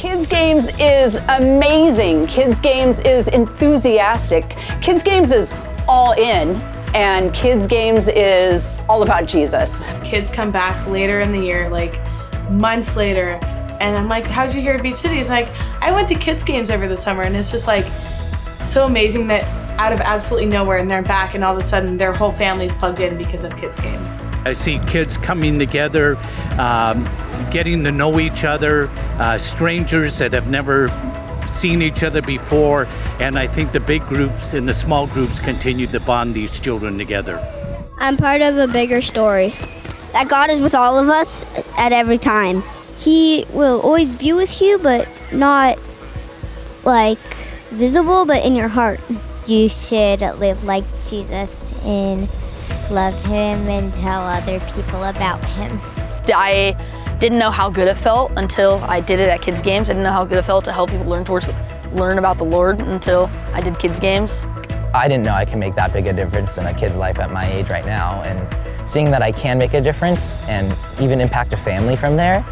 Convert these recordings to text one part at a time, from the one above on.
Kids Games is amazing. Kids Games is enthusiastic. Kids Games is all in, and Kids Games is all about Jesus. Kids come back later in the year, like months later, and I'm like, how'd you hear of Beach City? He's like, I went to Kids Games over the summer, and it's just like so amazing that out of absolutely nowhere, and they're back, and all of a sudden their whole family's plugged in because of Kids Games. I see kids coming together, getting to know each other, strangers that have never seen each other before, and I think the big groups and the small groups continue to bond these children together. I'm part of a bigger story. That God is with all of us at every time. He will always be with you, but not like visible, but in your heart. You should live like Jesus and love him and tell other people about him. I didn't know how good it felt until I did it at Kids Games. I didn't know how good it felt to help people learn about the Lord until I did Kids Games. I didn't know I could make that big a difference in a kid's life at my age right now, and seeing that I can make a difference and even impact a family from there,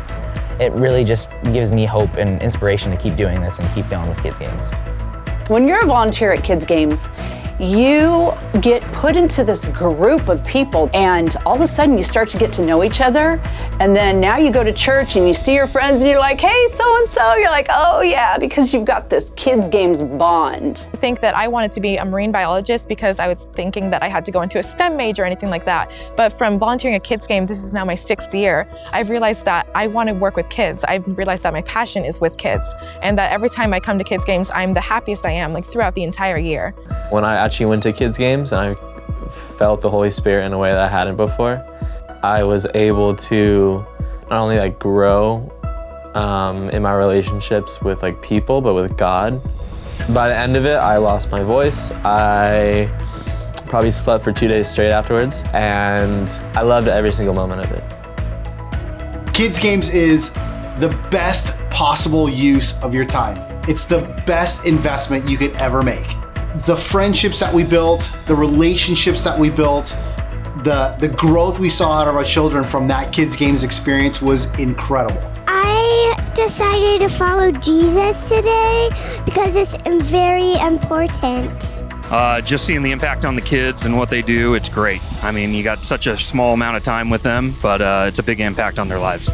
it really just gives me hope and inspiration to keep doing this and keep going with Kids Games. When you're a volunteer at Kids Games, you get put into this group of people, and all of a sudden you start to get to know each other, and then now you go to church and you see your friends and you're like, hey, so-and-so, you're like, oh yeah, because you've got this Kids Games bond. I think that I wanted to be a marine biologist because I was thinking that I had to go into a STEM major or anything like that. But from volunteering at Kids Games, this is now my 6th year, I've realized that I want to work with kids. I've realized that my passion is with kids, and that every time I come to Kids Games, I'm the happiest I am, like throughout the entire year. When I actually went to Kids Games and I felt the Holy Spirit in a way that I hadn't before, I was able to not only like grow in my relationships with like people, but with God. By the end of it, I lost my voice. I probably slept for 2 days straight afterwards, and I loved every single moment of it. Kids Games is the best possible use of your time. It's the best investment you could ever make. The friendships that we built, the relationships that we built, the growth we saw out of our children from that Kids Games experience was incredible. I decided to follow Jesus today because it's very important. Just seeing the impact on the kids and what they do, it's great. I mean, you got such a small amount of time with them, but it's a big impact on their lives.